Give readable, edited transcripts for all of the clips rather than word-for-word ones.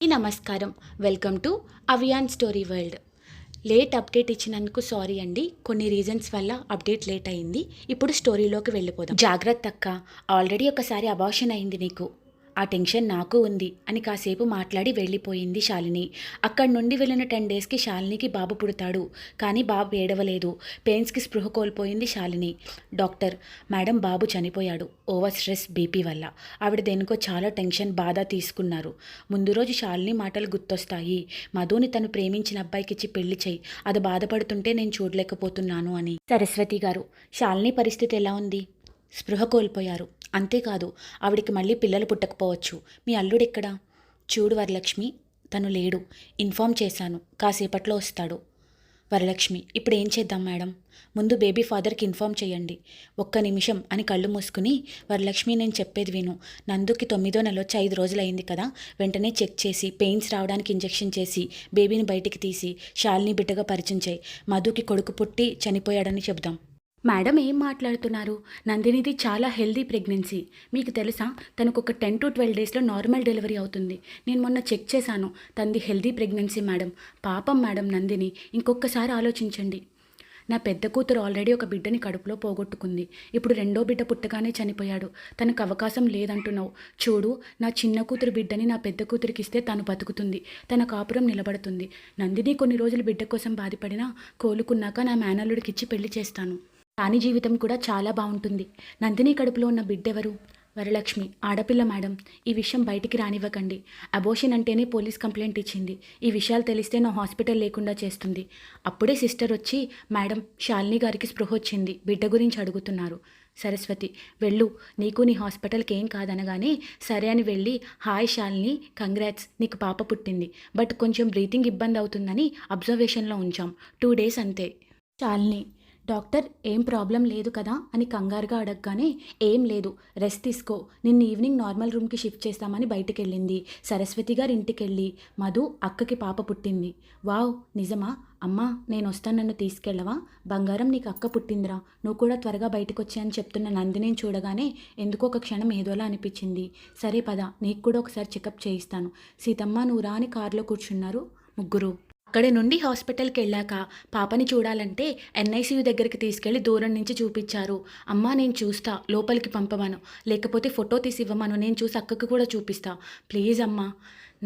నమస్కారం. Welcome to Avian story world. Late update ఇచ్చినందుకు sorry అండి. కొన్ని రీజన్స్ వల్ల అప్డేట్ లేట్ అయింది. ఇప్పుడు స్టోరీలోకి వెళ్ళిపోదాం. జాగ్రత్త అక్క, ఆల్రెడీ ఒకసారి అబార్షన్ అయింది నీకు. ఆ టెన్షన్ నాకు ఉంది అని కాసేపు మాట్లాడి వెళ్ళిపోయింది శాలిని. అక్కడి నుండి వెళ్ళిన 10 డేస్కి శాలినికి బాబు పుడతాడు. కానీ బాబు ఏడవలేదు. పెయిన్స్కి స్పృహ కోల్పోయింది శాలిని. డాక్టర్, మేడం బాబు చనిపోయాడు ఓవర్ స్ట్రెస్ బీపీ వల్ల. ఆవిడ దేనికో చాలా టెన్షన్ బాధ తీసుకున్నారు. ముందు రోజు శాలిని మాటలు గుర్తొస్తాయి. మధుని తను ప్రేమించిన అబ్బాయికిచ్చి పెళ్లి చేయి, అది బాధపడుతుంటే నేను చూడలేకపోతున్నాను అని. సరస్వతి గారు, శాలిని పరిస్థితి ఎలా ఉంది? స్పృహ కోల్పోయారు. అంతేకాదు, ఆవిడికి మళ్ళీ పిల్లలు పుట్టకపోవచ్చు. మీ అల్లుడెక్కడా? చూడు వరలక్ష్మి, తను లేడు. ఇన్ఫామ్ చేశాను, కాసేపట్లో వస్తాడు. వరలక్ష్మి, ఇప్పుడు ఏం చేద్దాం మేడం? ముందు బేబీ ఫాదర్కి ఇన్ఫామ్ చేయండి. ఒక్క నిమిషం అని కళ్ళు మూసుకుని, వరలక్ష్మి నేను చెప్పేది విను. నందుకి 9వ నెల వచ్చి 5 రోజులైంది కదా, వెంటనే చెక్ చేసి పెయిన్స్ రావడానికి ఇంజెక్షన్ చేసి బేబీని బయటికి తీసి శాలిని బిడ్డగా పరిచయం చేయి. మధుకి కొడుకు పుట్టి చనిపోయాడని చెబుదాం. మేడం ఏం మాట్లాడుతున్నారు? నందినిది చాలా హెల్దీ ప్రెగ్నెన్సీ. మీకు తెలుసా, తనకు ఒక 10 to 12 డేస్లో నార్మల్ డెలివరీ అవుతుంది. నేను మొన్న చెక్ చేశాను, తనది హెల్దీ ప్రెగ్నెన్సీ మేడం. పాపం మేడం నందిని, ఇంకొకసారి ఆలోచించండి. నా పెద్ద కూతురు ఆల్రెడీ ఒక బిడ్డని కడుపులో పోగొట్టుకుంది. ఇప్పుడు రెండో బిడ్డ పుట్టగానే చనిపోయాడు. తనకు అవకాశం లేదంటున్నావు. చూడు, నా చిన్న కూతురు బిడ్డని నా పెద్ద కూతురికి ఇస్తే తను బతుకుతుంది, తన కాపురం నిలబడుతుంది. నందిని కొన్ని రోజులు బిడ్డ కోసం బాధపడినా కోలుకున్నాక నా మేనల్లుడికి ఇచ్చి పెళ్లి చేస్తాను. రాణి జీవితం కూడా చాలా బాగుంటుంది. నందిని కడుపులో ఉన్న బిడ్డెవరు? వరలక్ష్మి, ఆడపిల్ల మేడం. ఈ విషయం బయటికి రానివ్వకండి. అబోషన్ అంటేనే పోలీస్ కంప్లైంట్ ఇచ్చింది. ఈ విషయాలు తెలిస్తే నా హాస్పిటల్ లేకుండా చేస్తుంది. అప్పుడే సిస్టర్ వచ్చి, మేడం శాలిని గారికి స్పృహ వచ్చింది, బిడ్డ గురించి అడుగుతున్నారు. సరస్వతి, వెళ్ళు, నీకు నీ హాస్పిటల్కి ఏం కాదనగానే సరే అని వెళ్ళి, హాయ్ శాలిని, కంగ్రాట్స్, నీకు పాప పుట్టింది. బట్ కొంచెం బ్రీతింగ్ ఇబ్బంది అవుతుందని అబ్జర్వేషన్లో ఉంచాం. 2 డేస్ అంతే. శాలిని, డాక్టర్ ఏం ప్రాబ్లం లేదు కదా అని కంగారుగా అడగగానే, ఏం లేదు, రెస్ట్ తీసుకో, నిన్న ఈవినింగ్ నార్మల్ రూమ్కి షిఫ్ట్ చేస్తామని బయటికి వెళ్ళింది. సరస్వతి గారి ఇంటికి వెళ్ళి, మధు అక్కకి పాప పుట్టింది. వావ్, నిజమా? అమ్మా నేను వస్తాను, నన్ను తీసుకెళ్ళవా? బంగారం, నీకు అక్క పుట్టిందిరా, నువ్వు కూడా త్వరగా బయటకు వచ్చాయని చెప్తున్న నందినిని చూడగానే ఎందుకో ఒక క్షణం ఏదోలా అనిపించింది. సరే పద, నీకు కూడా ఒకసారి చెకప్ చేయిస్తాను. సీతమ్మ నువ్వు రా అని కారులో కూర్చున్నారు ముగ్గురు. అక్కడి నుండి హాస్పిటల్కి వెళ్ళాక పాపని చూడాలంటే ఎన్ఐసియు దగ్గరికి తీసుకెళ్లి దూరం నుంచి చూపించారు. అమ్మా నేను చూస్తా, లోపలికి పంపమను, లేకపోతే ఫోటో తీసి ఇవ్వమను, నేను చూసి అక్కకు కూడా చూపిస్తా, ప్లీజ్ అమ్మా.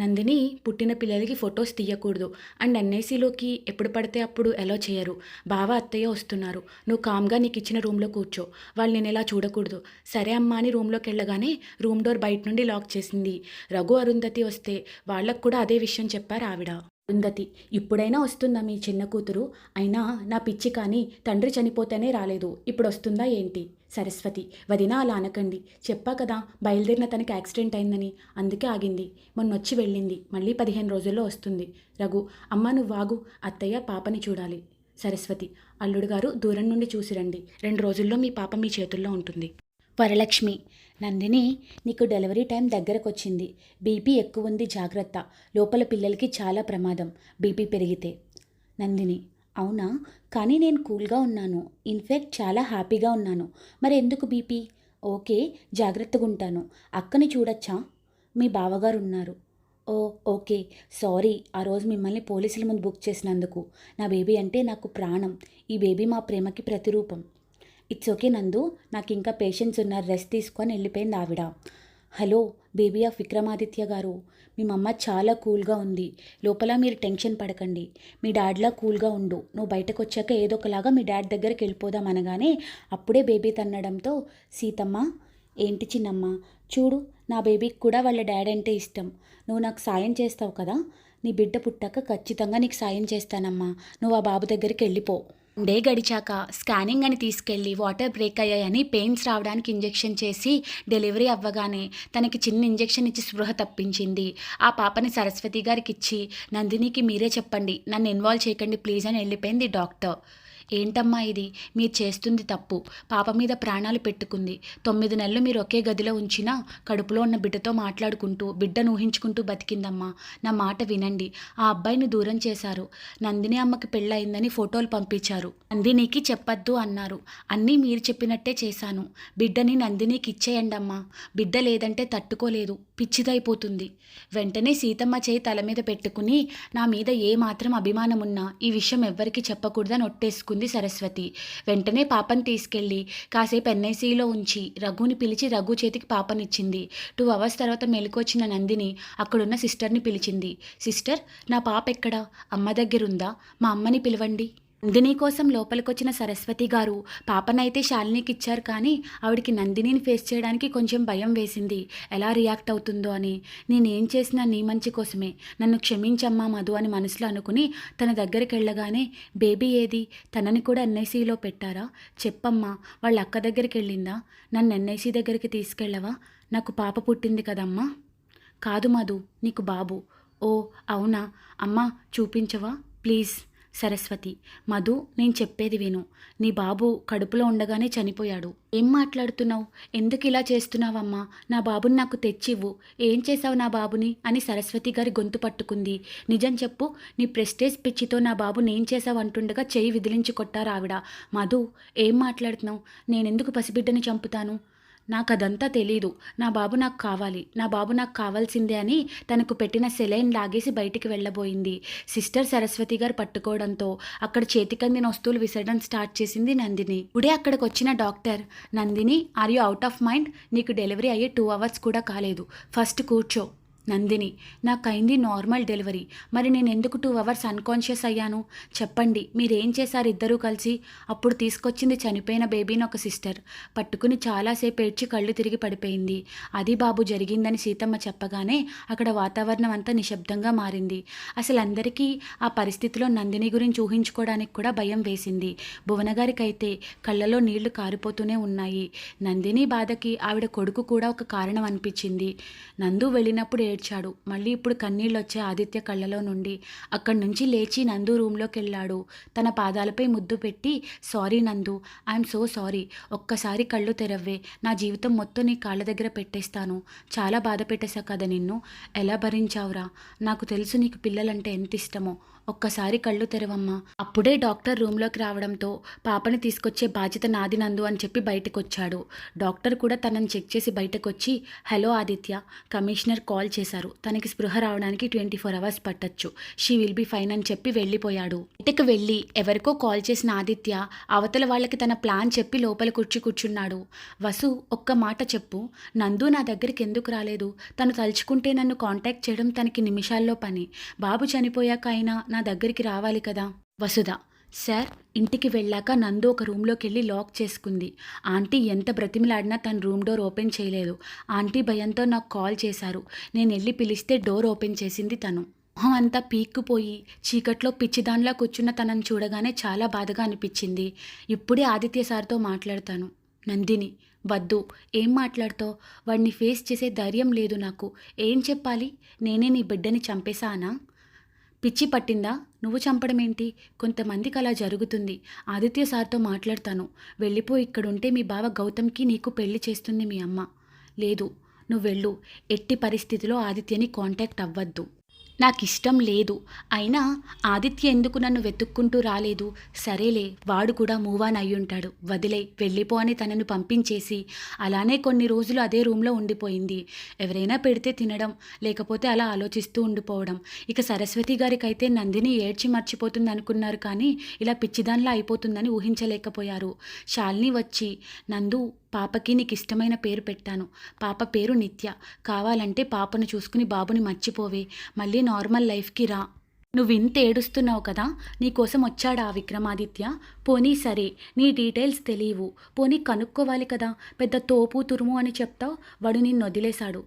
నందిని పుట్టిన పిల్లలకి ఫొటోస్ తీయకూడదు, అండ్ ఎన్ఐసిలోకి ఎప్పుడు పడితే అప్పుడు ఎలా చేయరు. బావ అత్తయ్య వస్తున్నారు, నువ్వు కామ్గా నీకు ఇచ్చిన రూమ్లో కూర్చో, వాళ్ళు నేను ఇలా చూడకూడదు. సరే అమ్మా అని రూమ్లోకి వెళ్ళగానే రూమ్ డోర్ బయట నుండి లాక్ చేసింది. రఘు అరుంధతి వస్తే వాళ్ళకు కూడా అదే విషయం చెప్పారు ఆవిడ. అరుంధతి, ఇప్పుడైనా వస్తుందా మీ చిన్న కూతురు? అయినా నా పిచ్చి కానీ తండ్రి చనిపోతేనే రాలేదు, ఇప్పుడు వస్తుందా ఏంటి? సరస్వతి, వదినా అలా అనకండి, చెప్పా కదా బయలుదేరిన తనకి యాక్సిడెంట్ అయిందని, అందుకే ఆగింది. మొన్నొచ్చి వెళ్ళింది, మళ్ళీ 15 రోజుల్లో వస్తుంది. రఘు, అమ్మ నువ్వు వాగు, అత్తయ్య పాపని చూడాలి. సరస్వతి, అల్లుడు గారు దూరం నుండి చూసిరండి, 2 రోజుల్లో మీ పాప మీ చేతుల్లో ఉంటుంది. వరలక్ష్మి, నందిని నీకు డెలివరీ టైం దగ్గరకు వచ్చింది, బీపీ ఎక్కువ ఉంది, జాగ్రత్త, లోపల పిల్లలకి చాలా ప్రమాదం బీపీ పెరిగితే. నందిని, అవునా? కానీ నేను కూల్గా ఉన్నాను, ఇన్ఫ్యాక్ట్ చాలా హ్యాపీగా ఉన్నాను, మరి ఎందుకు బీపీ? ఓకే, జాగ్రత్తగా ఉంటాను. అక్కని చూడొచ్చా? మీ బావగారు ఉన్నారు. ఓ ఓకే, సారీ, ఆ రోజు మిమ్మల్ని పోలీసుల ముందు బుక్ చేసినందుకు. నా బేబీ అంటే నాకు ప్రాణం, ఈ బేబీ మా ప్రేమకి ప్రతిరూపం. ఇట్స్ ఓకే నందు, నాకు ఇంకా పేషెంట్స్ ఉన్నారు, రెస్ట్ తీసుకొని వెళ్ళిపోయింది ఆవిడ. హలో బేబీ ఆఫ్ విక్రమాదిత్య గారు, మీ మమ్మ చాలా కూల్గా ఉంది, లోపల మీరు టెన్షన్ పడకండి, మీ డాడ్లా కూల్గా ఉండు, నువ్వు బయటకు వచ్చాక ఏదో ఒకలాగా మీ డాడ్ దగ్గరికి వెళ్ళిపోదాం అనగానే అప్పుడే బేబీ తన్నడంతో, సీతమ్మ, ఏంటి చిన్నమ్మ, చూడు నా బేబీకి కూడా వాళ్ళ డాడ్ అంటే ఇష్టం, నువ్వు నాకు సాయం చేస్తావు కదా, నీ బిడ్డ పుట్టాక ఖచ్చితంగా నీకు సాయం చేస్తానమ్మా, నువ్వు ఆ బాబు దగ్గరికి వెళ్ళిపో. డే గడిచాక స్కానింగ్ అని తీసుకెళ్ళి వాటర్ బ్రేక్ అయ్యాయని పెయిన్స్ రావడానికి ఇంజెక్షన్ చేసి డెలివరీ అవ్వగానే తనకి చిన్న ఇంజెక్షన్ ఇచ్చి స్పృహ తప్పించింది. ఆ పాపని సరస్వతి గారికి ఇచ్చి, నందినికి మీరే చెప్పండి, నన్ను ఇన్వాల్వ్ చేయకండి ప్లీజ్ అని వెళ్ళిపోయింది డాక్టర్. ఏంటమ్మా ఇది, మీరు చేస్తుంది తప్పు. పాప మీద ప్రాణాలు పెట్టుకుంది. 9 నెలలు మీరు ఒకే గదిలో ఉంచినా కడుపులో ఉన్న బిడ్డతో మాట్లాడుకుంటూ బిడ్డను ఊహించుకుంటూ బతికిందమ్మా. నా మాట వినండి. ఆ అబ్బాయిని దూరం చేశారు. నందిని అమ్మకి పెళ్ళయిందని ఫోటోలు పంపించారు. నందినికి చెప్పొద్దు అన్నారు. అన్నీ మీరు చెప్పినట్టే చేశాను. బిడ్డని నందినికి ఇచ్చేయండమ్మా. బిడ్డ లేదంటే తట్టుకోలేదు, పిచ్చిదైపోతుంది. వెంటనే సీతమ్మ చేయి తల మీద పెట్టుకుని, నా మీద ఏ మాత్రం అభిమానమున్నా ఈ విషయం ఎవ్వరికీ చెప్పకూడదని ఒట్టేసుకుంది సరస్వతి. వెంటనే పాపని తీసుకెళ్ళి కాసేపు ఎన్ఐసీలో ఉంచి రఘుని పిలిచి రఘు చేతికి పాపనిచ్చింది. 2 అవర్స్ తర్వాత మెలకువచ్చిన నందిని అక్కడున్న సిస్టర్ని పిలిచింది. సిస్టర్, నా పాప ఎక్కడా? అమ్మ దగ్గరుందా? మా అమ్మని పిలవండి. నందిని కోసం లోపలికొచ్చిన సరస్వతి గారు పాపనైతే శాలినికి ఇచ్చారు, కానీ ఆవిడికి నందినిని ఫేస్ చేయడానికి కొంచెం భయం వేసింది. ఎలా రియాక్ట్ అవుతుందో అని. నేనేం చేసినా నీ మంచి కోసమే, నన్ను క్షమించమ్మా మధు అని మనసులో అనుకుని తన దగ్గరికి వెళ్ళగానే, బేబీ ఏది? తనని కూడా ఎన్ఐసీలో పెట్టారా? చెప్పమ్మా, వాళ్ళ అక్క దగ్గరికి వెళ్ళిందా? నన్ను ఎన్ఐసీ దగ్గరికి తీసుకెళ్ళవా? నాకు పాప పుట్టింది కదమ్మా. కాదు మధు, నీకు బాబు. ఓ అవునా? అమ్మా చూపించవా ప్లీజ్. సరస్వతి, మధు, నేను చెప్పేది విను. నీ బాబు కడుపులో ఉండగానే చనిపోయాడు. ఏం మాట్లాడుతున్నావు? ఎందుకు ఇలా చేస్తున్నావమ్మా? నా బాబుని నాకు తెచ్చివ్వు. ఏం చేశావు నా బాబుని అని సరస్వతి గారి గొంతు పట్టుకుంది. నిజం చెప్పు, నీ ప్రెస్టేజ్ పిచ్చితో నా బాబుని ఏం చేశావు అంటుండగా చెయ్యి విదిలించి కొట్టారు ఆవిడ. మధు, ఏం మాట్లాడుతున్నావు? నేనెందుకు పసిబిడ్డని చంపుతాను? నాకు అదంతా తెలీదు. నా బాబు నాకు కావాలి, నా బాబు నాకు కావాల్సిందే అని తనకు పెట్టిన సెలైన్ లాగేసి బయటికి వెళ్ళబోయింది. సిస్టర్ సరస్వతి గారు పట్టుకోవడంతో అక్కడ చేతికందిన వస్తువులు విసరడం స్టార్ట్ చేసింది నందిని. ఇప్పుడే అక్కడికి వచ్చిన doctor, Nandini, are you out of mind? నీకు డెలివరీ అయ్యే 2 అవర్స్ కూడా కాలేదు. ఫస్ట్ కూర్చో. నందిని, నాకైంది నార్మల్ డెలివరీ. మరి నేను ఎందుకు 2 అవర్స్ అన్కాన్షియస్ అయ్యాను? చెప్పండి, మీరేం చేశారు ఇద్దరూ కలిసి? అప్పుడు తీసుకొచ్చింది చనిపోయిన బేబీని ఒక సిస్టర్. పట్టుకుని చాలాసేపు ఏడ్చి కళ్ళు తిరిగి పడిపోయింది. అది బాబు జరిగిందని సీతమ్మ చెప్పగానే అక్కడ వాతావరణం అంతా నిశ్శబ్దంగా మారింది. అసలు అందరికీ ఆ పరిస్థితిలో నందిని గురించి ఊహించుకోవడానికి కూడా భయం వేసింది. భువనగారికైతే కళ్ళలో నీళ్లు కారిపోతూనే ఉన్నాయి. నందిని బాధకి ఆవిడ కొడుకు కూడా ఒక కారణం అనిపించింది. నందు వెళ్ళినప్పుడు ఏడ్చాడు. మళ్ళీ ఇప్పుడు కన్నీళ్ళు వచ్చే ఆదిత్య కళ్ళలో నుండి. అక్కడి నుంచి లేచి నందు రూమ్లోకి వెళ్ళాడు. తన పాదాలపై ముద్దు పెట్టి, సారీ నందు, ఐఎమ్ సో సారీ. ఒక్కసారి కళ్ళు తెరవ్వే, నా జీవితం మొత్తం నీ కాళ్ళ దగ్గర పెట్టేస్తాను. చాలా బాధ పెట్టేశా కదా నిన్ను. ఎలా భరించావురా? నాకు తెలుసు నీకు పిల్లలంటే ఎంత ఇష్టమో. ఒక్కసారి కళ్ళు తెరవమ్మా. అప్పుడే డాక్టర్ రూమ్లోకి రావడంతో పాపని తీసుకొచ్చే బాధ్యత నాది నందు అని చెప్పి బయటకు వచ్చాడు. డాక్టర్ కూడా తనని చెక్ చేసి బయటకు వచ్చి, హలో ఆదిత్య, కమిషనర్ కాల్ చేశారు. తనకి స్పృహ రావడానికి 24 అవర్స్ పట్టొచ్చు. షీ విల్ బీ ఫైన్ అని చెప్పి వెళ్ళిపోయాడు. బయటకు వెళ్ళి ఎవరికో కాల్ చేసిన ఆదిత్య అవతల వాళ్ళకి తన ప్లాన్ చెప్పి లోపల కూర్చున్నాడు. వసు, ఒక్క మాట చెప్పు, నందు నా దగ్గరికి ఎందుకు రాలేదు? తను తలుచుకుంటే నన్ను కాంటాక్ట్ చేయడం తనకి నిమిషాల్లో పని. బాబు చనిపోయాక అయినా నా దగ్గరికి రావాలి కదా. వసుధ, సార్, ఇంటికి వెళ్ళాక నందు ఒక రూమ్లోకి వెళ్ళి లాక్ చేసుకుంది. ఆంటీ ఎంత బ్రతిమిలాడినా తన రూమ్ డోర్ ఓపెన్ చేయలేదు. ఆంటీ భయంతో నాకు కాల్ చేశారు. నేను వెళ్ళి పిలిస్తే డోర్ ఓపెన్ చేసింది తను. మొహం అంతా పీక్కుపోయి చీకట్లో పిచ్చిదానిలా కూర్చున్న తనని చూడగానే చాలా బాధగా అనిపించింది. ఇప్పుడే ఆదిత్య సార్తో మాట్లాడతాను. నందిని, వద్దు. ఏం మాట్లాడుతావు? వాడిని ఫేస్ చేసే ధైర్యం లేదు నాకు. ఏం చెప్పాలి? నేనే నీ బిడ్డని చంపేశానా? పిచ్చి పట్టిందా? నువ్వు చంపడం ఏంటి? కొంతమందికి అలా జరుగుతుంది. ఆదిత్య సార్తో మాట్లాడతాను. వెళ్ళిపో. ఇక్కడుంటే మీ బావ గౌతమ్కి నీకు పెళ్లి చేస్తుంది మీ అమ్మ. లేదు, నువ్వు వెళ్ళు. ఎట్టి పరిస్థితిలో ఆదిత్యని కాంటాక్ట్ అవ్వద్దు. నాకు ఇష్టం లేదు. అయినా ఆదిత్య ఎందుకు నన్ను వెతుక్కుంటూ రాలేదు? సరేలే, వాడు కూడా మూవ్ ఆన్ అయ్యుంటాడు. వదిలే, వెళ్ళిపో అని తనను పంపించేసి అలానే కొన్ని రోజులు అదే రూమ్లో ఉండిపోయింది. ఎవరైనా పెడితే తినడం, లేకపోతే అలా ఆలోచిస్తూ ఉండిపోవడం. ఇక సరస్వతి గారికి అయితే నందిని ఏడ్చి మర్చిపోతుంది అనుకున్నారు, కానీ ఇలా పిచ్చిదానిలా అయిపోతుందని ఊహించలేకపోయారు. శాలిని వచ్చి, నందు, పాపకి నీకు ఇష్టమైన పేరు పెట్టాను. పాప పేరు నిత్య. కావాలంటే పాపను చూసుకుని బాబుని మర్చిపోవే. మళ్ళీ నార్మల్ లైఫ్కి రా. నువ్వు ఇంత ఏడుస్తున్నావు కదా, నీకోసం వచ్చాడా ఆ విక్రమాదిత్య? పోనీ సరే, నీ డీటెయిల్స్ తెలియవు. పోనీ కనుక్కోవాలి కదా. పెద్ద తోపు తురుము అని చెప్తావు. వాడు నిన్ను వదిలేశాడు.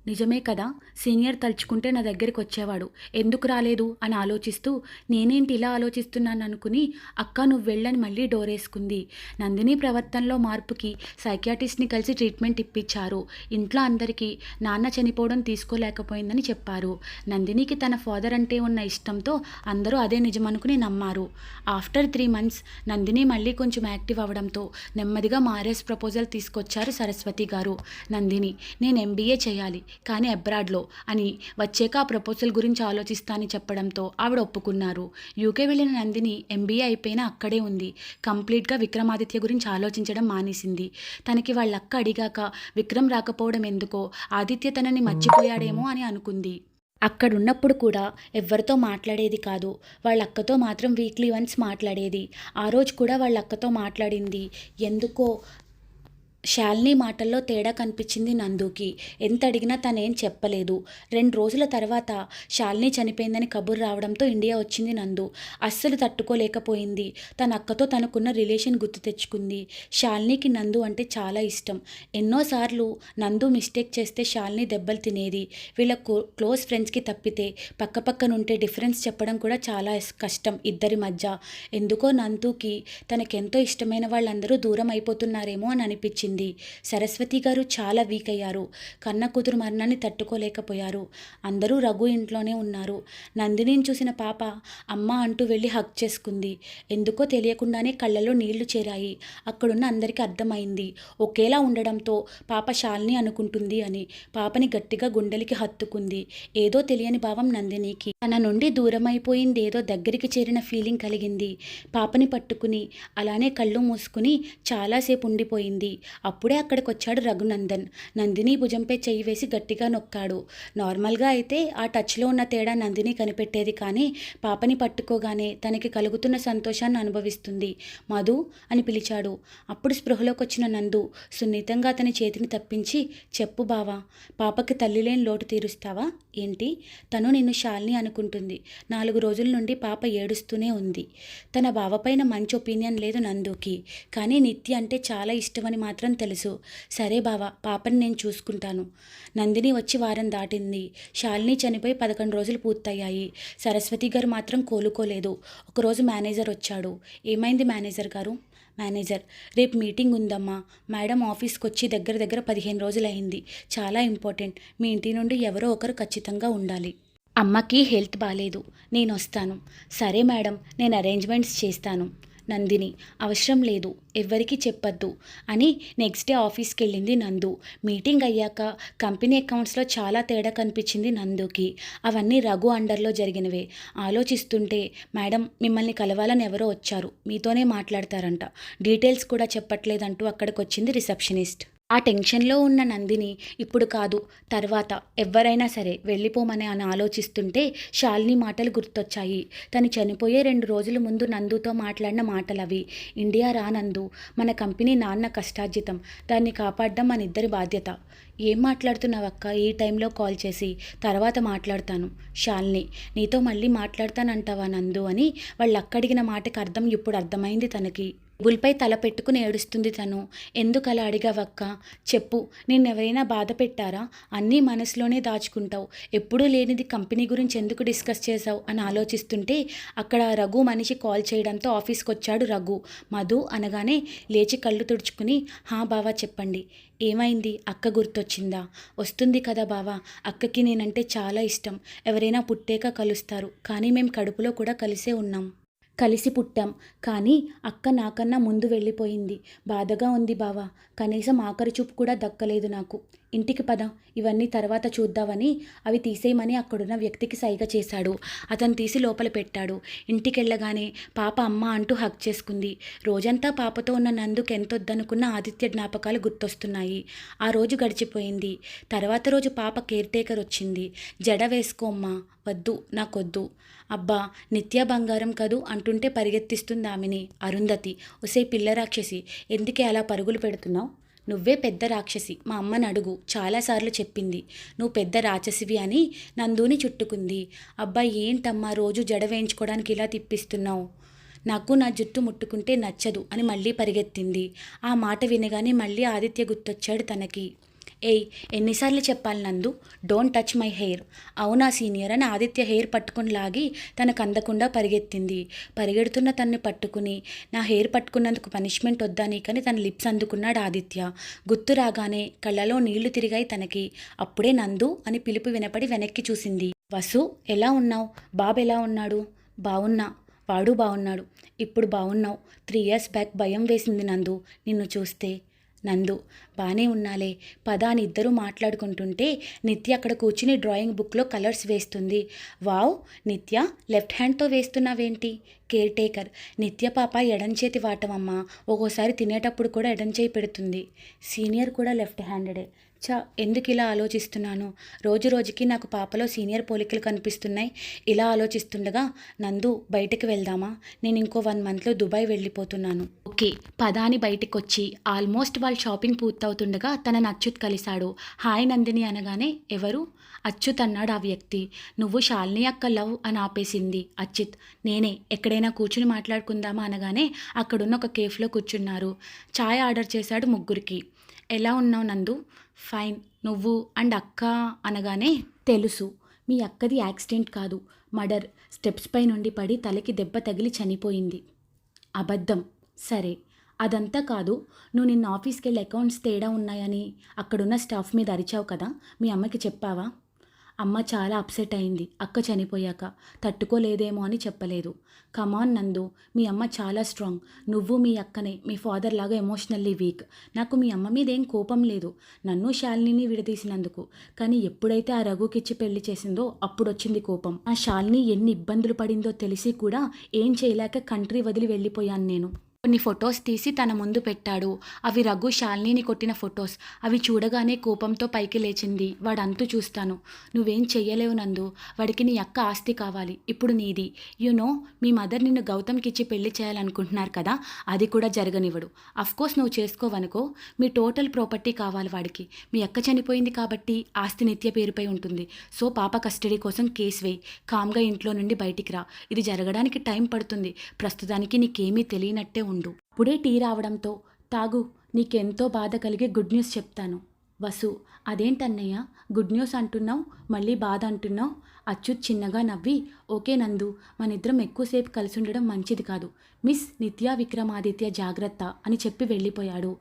నిజమే కదా, సీనియర్ తలుచుకుంటే నా దగ్గరికి వచ్చేవాడు. ఎందుకు రాలేదు అని ఆలోచిస్తూ నేనేంటి ఇలా ఆలోచిస్తున్నాను అనుకుని అక్క నువ్వు వెళ్ళని మళ్ళీ డోరేసుకుంది. నందిని ప్రవర్తనలో మార్పుకి సైకియాట్రిస్ట్ని కలిసి ట్రీట్మెంట్ ఇప్పించారు. ఇంట్లో అందరికీ నాన్న చనిపోవడం తీసుకోలేకపోయిందని చెప్పారు. నందినికి తన ఫాదర్ అంటే ఉన్న ఇష్టంతో అందరూ అదే నిజమనుకుని నమ్మారు. ఆఫ్టర్ 3 months నందిని మళ్ళీ కొంచెం యాక్టివ్ అవ్వడంతో నెమ్మదిగా మ్యారేజ్ ప్రపోజల్ తీసుకొచ్చారు సరస్వతి గారు. నందిని, నేను MBA చేయాలి కానీ అబ్రాడ్లో అని వచ్చాక ఆ ప్రపోజల్ గురించి ఆలోచిస్తానని చెప్పడంతో ఆవిడ ఒప్పుకున్నారు. యూకే వెళ్ళిన నందిని MBA అయిపోయినా అక్కడే ఉంది. కంప్లీట్గా విక్రమాదిత్య గురించి ఆలోచించడం మానేసింది. తనకి వాళ్ళ అక్క అడిగాక విక్రమ్ రాకపోవడం ఎందుకో, ఆదిత్య తనని మర్చిపోయాడేమో అని అనుకుంది. అక్కడున్నప్పుడు కూడా ఎవ్వరితో మాట్లాడేది కాదు. వాళ్ళ అక్కతో మాత్రం వీక్లీ వన్స్ మాట్లాడేది. ఆ రోజు కూడా వాళ్ళ అక్కతో మాట్లాడింది. ఎందుకో శాలిని మాటల్లో తేడా కనిపించింది నందుకి. ఎంత అడిగినా తనేం చెప్పలేదు. 2 రోజుల తర్వాత శాలిని చనిపోయిందని కబురు రావడంతో ఇండియా వచ్చింది నందు. అస్సలు తట్టుకోలేకపోయింది. తన అక్కతో తనకున్న రిలేషన్ గుర్తు తెచ్చుకుంది. శాలినికి నందు అంటే చాలా ఇష్టం. ఎన్నోసార్లు నందు మిస్టేక్ చేస్తే శాలిని దెబ్బలు తినేది. వీళ్ళ క్లోజ్ ఫ్రెండ్స్కి తప్పితే పక్కపక్కనుంటే డిఫరెన్స్ చెప్పడం కూడా చాలా కష్టం ఇద్దరి మధ్య. ఎందుకో నందుకి తనకెంతో ఇష్టమైన వాళ్ళందరూ దూరం అయిపోతున్నారేమో అని అనిపించింది. సరస్వతి గారు చాలా వీక్ అయ్యారు. కన్న కూతురు మరణాన్ని తట్టుకోలేకపోయారు. అందరూ రఘు ఇంట్లోనే ఉన్నారు. నందినిని చూసిన పాప అమ్మ అంటూ వెళ్ళి హగ్ చేసుకుంది. ఎందుకో తెలియకుండానే కళ్ళలో నీళ్లు చేరాయి. అక్కడున్న అందరికీ అర్థమైంది ఒకేలా ఉండడంతో పాప శాలిని అనుకుంటుంది అని. పాపని గట్టిగా గుండెలకి హత్తుకుంది. ఏదో తెలియని భావం నందినికి. తన నుండి దూరమైపోయింది ఏదో దగ్గరికి చేరిన ఫీలింగ్ కలిగింది. పాపని పట్టుకుని అలానే కళ్ళు మూసుకుని చాలాసేపు ఉండిపోయింది. అప్పుడే అక్కడికి వచ్చాడు రఘునందన్. నందిని భుజంపై చెయ్యి వేసి గట్టిగా నొక్కాడు. నార్మల్గా అయితే ఆ టచ్లో ఉన్న తేడా నందిని కనిపెట్టేది, కానీ పాపని పట్టుకోగానే తనకి కలుగుతున్న సంతోషాన్ని అనుభవిస్తుంది. మధు అని పిలిచాడు. అప్పుడు స్పృహలోకి వచ్చిన నందు సున్నితంగా అతని చేతిని తప్పించి, చెప్పు బావా, పాపకి తల్లి లేని లోటు తీరుస్తావా ఏంటి? తను నిన్ను శాలిని అనుకుంటుంది. 4 రోజుల నుండి పాప ఏడుస్తూనే ఉంది. తన బావపైన మంచి ఒపీనియన్ లేదు నందుకి, కానీ నిత్య అంటే చాలా ఇష్టమని మాత్రం తెలుసు. సరే బావా, పాపని నేను చూసుకుంటాను. నందిని వచ్చి వారం దాటింది. శాలిని చనిపోయి 11 రోజులు పూర్తయ్యాయి. సరస్వతి గారు మాత్రం కోలుకోలేదు. ఒకరోజు మేనేజర్ వచ్చాడు. ఏమైంది మేనేజర్ గారు? మేనేజర్, రేపు మీటింగ్ ఉందమ్మా. మేడం ఆఫీస్కి వచ్చి దగ్గర 15 రోజులైంది. చాలా ఇంపార్టెంట్. మీ ఇంటి నుండి ఎవరో ఒకరు ఖచ్చితంగా ఉండాలి. అమ్మకి హెల్త్ బాలేదు. నేను వస్తాను. సరే మేడం, నేను అరేంజ్మెంట్స్ చేస్తాను. నందిని, అవసరం లేదు, ఎవ్వరికీ చెప్పొద్దు అని నెక్స్ట్ డే ఆఫీస్కి వెళ్ళింది నందు. మీటింగ్ అయ్యాక కంపెనీ అకౌంట్స్లో చాలా తేడా కనిపించింది నందుకి. అవన్నీ రఘు అండర్లో జరిగినవే. ఆలోచిస్తుంటే, మేడం మిమ్మల్ని కలవాలని ఎవరో వచ్చారు, మీతోనే మాట్లాడతారంట, డీటెయిల్స్ కూడా చెప్పట్లేదంటూ అక్కడికి వచ్చింది రిసెప్షనిస్ట్. ఆ టెన్షన్లో ఉన్న నందిని ఇప్పుడు కాదు తర్వాత ఎవరైనా సరే వెళ్ళిపోమని అని ఆలోచిస్తుంటే శాలిని మాటలు గుర్తొచ్చాయి. తను చనిపోయే 2 రోజుల ముందు నందుతో మాట్లాడిన మాటలవి. ఇండియా రా నందు, మన కంపెనీ నాన్న కష్టార్జితం, దాన్ని కాపాడడం మన ఇద్దరి బాధ్యత. ఏం మాట్లాడుతున్నావక్క ఈ టైంలో కాల్ చేసి? తర్వాత మాట్లాడతాను. శాలిని, నీతో మళ్ళీ మాట్లాడతానంటావా నందు అని వాళ్ళక్క అడిగిన మాటకి అర్థం ఇప్పుడు అర్థమైంది తనకి. టేబుల్పై తల పెట్టుకుని ఏడుస్తుంది తను. ఎందుకు అలా అడిగావక్క? చెప్పు, నిన్నెవరైనా బాధ పెట్టారా? అన్నీ మనసులోనే దాచుకుంటావు. ఎప్పుడూ లేనిది కంపెనీ గురించి ఎందుకు డిస్కస్ చేసావు అని ఆలోచిస్తుంటే అక్కడ రఘు మనిషి కాల్ చేయడంతో ఆఫీస్కి వచ్చాడు రఘు. మధు అనగానే లేచి కళ్ళు తుడుచుకుని, హా బావా చెప్పండి, ఏమైంది? అక్క గుర్తొచ్చిందా? వస్తుంది కదా బావా, అక్కకి నేనంటే చాలా ఇష్టం. ఎవరైనా పుట్టాక కలుస్తారు, కానీ మేము కడుపులో కూడా కలిసే ఉన్నాం. కలిసి పుట్టాం, కానీ అక్క నాకన్నా ముందు వెళ్ళిపోయింది. బాధగా ఉంది బావా. కనీసం ఆఖరి చూపు కూడా దక్కలేదు నాకు. ఇంటికి పద, ఇవన్నీ తర్వాత చూద్దామని అవి తీసేయమని అక్కడున్న వ్యక్తికి సైగ చేశాడు. అతను తీసి లోపల పెట్టాడు. ఇంటికెళ్ళగానే పాప అమ్మ అంటూ హగ్ చేసుకుంది. రోజంతా పాపతో ఉన్న నందుకు ఎంతొద్దనుకున్న ఆదిత్య జ్ఞాపకాలు గుర్తొస్తున్నాయి. ఆ రోజు గడిచిపోయింది. తర్వాత రోజు పాప కేర్ టేకర్ వచ్చింది. జడ వేసుకోమ్మా. వద్దు, నాకొద్దు. అబ్బా, నిత్య బంగారం కదూ అంటుంటే పరిగెత్తిస్తుంది ఆమెని అరుంధతి. ఒసే పిల్ల రాక్షసి, ఎందుకే అలా పరుగులు పెడుతున్నావు? నువ్వే పెద్ద రాక్షసి, మా అమ్మని అడుగు, చాలాసార్లు చెప్పింది. నువ్వు పెద్ద రాక్షసివి అని నందుని చుట్టుకుంది. అబ్బా ఏంటమ్మా రోజు జడ వేయించుకోవడానికి ఇలా తిప్పిస్తున్నావు? నాకు నా జుట్టు ముట్టుకుంటే నచ్చదు అని మళ్ళీ పరిగెత్తింది. ఆ మాట వినగానే మళ్ళీ ఆదిత్య గుర్తొచ్చాడు తనకి. ఏయ్, ఎన్నిసార్లు చెప్పాలి నందు, డోంట్ టచ్ మై హెయిర్. అవునా సీనియర్ అని ఆదిత్య హెయిర్ పట్టుకుని లాగి తనకు అందకుండా పరిగెత్తింది. పరిగెడుతున్న తన్ని పట్టుకుని నా హెయిర్ పట్టుకున్నందుకు పనిష్మెంట్ వద్దా నీకని తన లిప్స్ అందుకున్నాడు ఆదిత్య. గుర్తు రాగానే కళ్ళలో నీళ్లు తిరిగాయి తనకి. అప్పుడే నందు అని పిలుపు వినపడి వెనక్కి చూసింది. వసు, ఎలా ఉన్నావు? బాబు ఎలా ఉన్నాడు? బావున్నా. వాడు బాగున్నాడు. ఇప్పుడు బాగున్నావు. 3 years బ్యాక్ భయం వేసింది నందు నిన్ను చూస్తే. నందు, బానే ఉన్నాలే, పద అని ఇద్దరూ మాట్లాడుకుంటుంటే నిత్య అక్కడ కూర్చుని డ్రాయింగ్ బుక్లో కలర్స్ వేస్తుంది. వావ్, నిత్య లెఫ్ట్ హ్యాండ్తో వేస్తున్నావేంటి? Care taker. నిత్య పాప ఎడంచేతి వాటమమ్మా, ఒక్కోసారి తినేటప్పుడు కూడా ఎడంచేయి పెడుతుంది. సీనియర్ కూడా లెఫ్ట్ హ్యాండెడే. ఎందుకు ఇలా ఆలోచిస్తున్నాను? రోజు రోజుకి నాకు పాపలో సీనియర్ పోలికలు కనిపిస్తున్నాయి. ఇలా ఆలోచిస్తుండగా నందు, బయటకు వెళ్దామా? నేను ఇంకో 1 monthలో దుబాయ్ వెళ్ళిపోతున్నాను. ఓకే పద అని బయటకు వచ్చి ఆల్మోస్ట్ వాళ్ళ షాపింగ్ పూర్తవుతుండగా తనని అచ్యుత్ కలిశాడు. హాయ్ నందిని అనగానే, ఎవరు? అచ్యుత్ అన్నాడు ఆ వ్యక్తి. నువ్వు శాలిని అక్క లవ్ అని ఆపేసింది అచ్యుత్. నేనే. ఎక్కడైనా కూర్చుని మాట్లాడుకుందామా అనగానే అక్కడున్న ఒక కేఫ్లో కూర్చున్నారు. ఛాయ్ ఆర్డర్ చేశాడు ముగ్గురికి. ఎలా ఉన్నావు నందు? ఫైన్. నువ్వు అండ్ అక్క అనగానే, తెలుసు, మీ అక్కది యాక్సిడెంట్ కాదు, మర్డర్. స్టెప్స్ పై నుండి పడి తలకి దెబ్బ తగిలి చనిపోయింది. అబద్ధం. సరే, అదంతా కాదు. నువ్వు నిన్న ఆఫీస్కి వెళ్ళి అకౌంట్స్ తేడా ఉన్నాయని అక్కడున్న స్టాఫ్ మీద అరిచావు కదా, మీ అమ్మకి చెప్పావా? అమ్మ చాలా అప్సెట్ అయింది అక్క చనిపోయాక. తట్టుకోలేదేమో అని చెప్పలేదు. కమాన్ నందు, మీ అమ్మ చాలా స్ట్రాంగ్. నువ్వు మీ అక్కనే మీ ఫాదర్ లాగా ఎమోషనల్లీ వీక్. నాకు మీ అమ్మ మీద ఏం కోపం లేదు, నన్ను శాలినిని విడదీసినందుకు. కానీ ఎప్పుడైతే ఆ రఘుకిచ్చి పెళ్లి చేసిందో అప్పుడు వచ్చింది కోపం. ఆ శాలిని ఎన్ని ఇబ్బందులు పడిందో తెలిసి కూడా ఏం చేయలేక కంట్రీ వదిలి వెళ్ళిపోయాను నేను. కొన్ని ఫొటోస్ తీసి తన ముందు పెట్టాడు. అవి రఘు శాలినిని కొట్టిన ఫొటోస్. అవి చూడగానే కోపంతో పైకి లేచింది. వాడంతు చూస్తాను. నువ్వేం చెయ్యలేవు నందు. వాడికి నీ అక్క ఆస్తి కావాలి, ఇప్పుడు నీది. యునో, మీ మదర్ నిన్ను గౌతమ్కి ఇచ్చి పెళ్లి చేయాలనుకుంటున్నారు కదా, అది కూడా జరగనివ్వడు. అఫ్కోర్స్ నువ్వు చేసుకోవనుకో, మీ టోటల్ ప్రాపర్టీ కావాలి వాడికి. మీ అక్క చనిపోయింది కాబట్టి ఆస్తి నిత్య పేరుపై ఉంటుంది. సో పాప కస్టడీ కోసం కేసు వేయి. కామ్గా ఇంట్లో నుండి బయటికి రా. ఇది జరగడానికి టైం పడుతుంది. ప్రస్తుతానికి నీకేమీ తెలియనట్టే ఉండు. ఇప్పుడే టీ రావడంతో, తాగు, నీకెంతో బాధ కలిగే గుడ్ న్యూస్ చెప్తాను. వసు, అదేంటన్నయ్య గుడ్ న్యూస్ అంటున్నావు, మళ్ళీ బాధ అంటున్నావు? అచ్యుత్ చిన్నగా నవ్వి, ఓకే నందు, మనిద్దరం ఎక్కువసేపు కలిసి ఉండడం మంచిది కాదు. మిస్ నిత్య విక్రమాదిత్య జాగ్రత్త అని చెప్పి వెళ్ళిపోయాడు.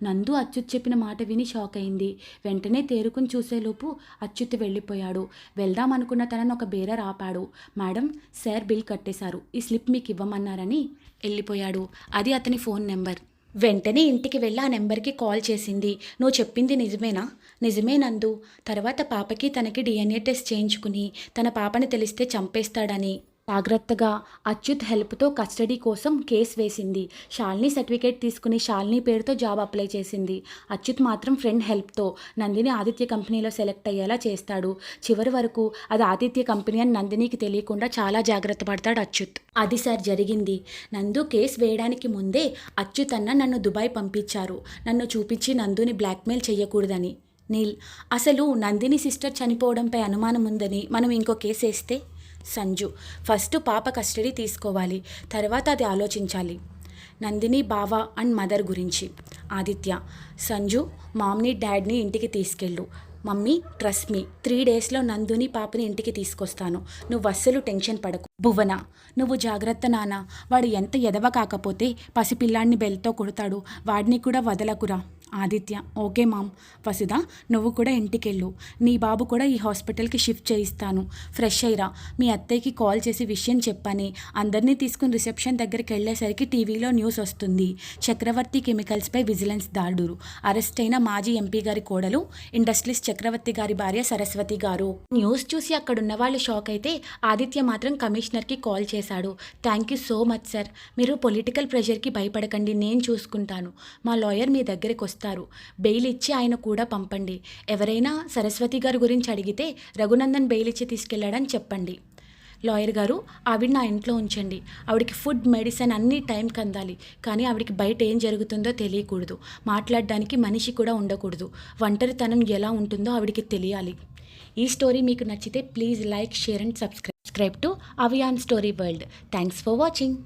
నందు అచ్యుత్ చెప్పిన మాట విని షాక్ అయింది. వెంటనే తేరుకుని చూసేలోపు అచ్యుత్ వెళ్ళిపోయాడు. వెళ్దామనుకున్న తనను ఒక బేరర్ ఆపాడు. మేడం, సార్ బిల్ కట్టేశారు, ఈ స్లిప్ మీకు ఇవ్వమన్నారని వెళ్ళిపోయాడు. అది అతని ఫోన్ నెంబర్. వెంటనే ఇంటికి వెళ్ళి ఆ నెంబర్కి కాల్ చేసింది. నువ్వు చెప్పింది నిజమేనా? నిజమే నందు. తర్వాత పాపకి తనకి DNA టెస్ట్ చేయించుకుని తన పాపని తెలిస్తే చంపేస్తాడని జాగ్రత్తగా అచ్యుత్ హెల్ప్తో కస్టడీ కోసం కేసు వేసింది. శాలిని సర్టిఫికేట్ తీసుకుని శాలిని పేరుతో జాబ్ అప్లై చేసింది. అచ్యుత్ మాత్రం ఫ్రెండ్ హెల్ప్తో నందిని ఆదిత్య కంపెనీలో సెలెక్ట్ అయ్యేలా చేస్తాడు. చివరి వరకు అది ఆదిత్య కంపెనీ అని నందినికి తెలియకుండా చాలా జాగ్రత్త పడతాడు అచ్యుత్. అది సార్ జరిగింది. నందు కేసు వేయడానికి ముందే అచ్యుత్ అన్న నన్ను దుబాయ్ పంపించారు, నన్ను చూపించి నందుని బ్లాక్మెయిల్ చేయకూడదని. నీల్, అసలు నందిని సిస్టర్ చనిపోవడంపై అనుమానం ఉందని మనం ఇంకో కేసు వేస్తే? సంజు, ఫస్ట్ పాప కస్టడీ తీసుకోవాలి, తర్వాత అది ఆలోచించాలి. నందిని బావ అండ్ మదర్ గురించి. ఆదిత్య, సంజు, మామ్ని డాడ్ని ఇంటికి తీసుకెళ్ళు. మమ్మీ ట్రస్ట్ మీ, 3 daysలో నందుని పాపని ఇంటికి తీసుకొస్తాను. నువ్వు అస్సలు టెన్షన్ పడకు. భువన, నువ్వు జాగ్రత్త నాన్న, వాడు ఎంత ఎదవ కాకపోతే పసిపిల్లాడిని బెల్ట్తో కొడతాడు, వాడిని కూడా వదలకురా. Aditya, okay mom. వసుధ, నువ్వు కూడా ఇంటికెళ్ళు. నీ బాబు కూడా ఈ హాస్పిటల్కి షిఫ్ట్ చేయిస్తాను. ఫ్రెష్ అయ్యిరా. మీ అత్తయ్యకి కాల్ చేసి విషయం చెప్పని అందరినీ తీసుకుని రిసెప్షన్ దగ్గరికి వెళ్ళేసరికి టీవీలో న్యూస్ వస్తుంది. చక్రవర్తి కెమికల్స్పై విజిలెన్స్ దాడులు. అరెస్ట్ అయిన మాజీ ఎంపీ గారి కోడలు, ఇండస్ట్రియలిస్ట్ చక్రవర్తి గారి భార్య సరస్వతి గారు. న్యూస్ చూసి అక్కడున్న వాళ్ళు షాక్ అయితే ఆదిత్య మాత్రం కమిషనర్కి కాల్ చేశాడు. Thank you so much sir. మీరు పొలిటికల్ ప్రెషర్కి భయపడకండి, నేను చూసుకుంటాను. మా లాయర్ మీ దగ్గరికి వస్తారు. బెయిల్ ఇచ్చి ఆయన కూడా పంపండి. ఎవరైనా సరస్వతి గారి గురించి అడిగితే రఘునందన్ బెయిల్ ఇచ్చి తీసుకెళ్లాడని చెప్పండి. లాయర్ గారు, ఆవిడ నా ఇంట్లో ఉంచండి. ఆవిడకి ఫుడ్, మెడిసిన్ అన్నీ టైంకి అందాలి. కానీ ఆవిడకి బయట ఏం జరుగుతుందో తెలియకూడదు. మాట్లాడడానికి మనిషి కూడా ఉండకూడదు. ఒంటరితనం ఎలా ఉంటుందో ఆవిడకి తెలియాలి. ఈ స్టోరీ మీకు నచ్చితే please like, share and subscribe to Avian story world. Thanks for watching.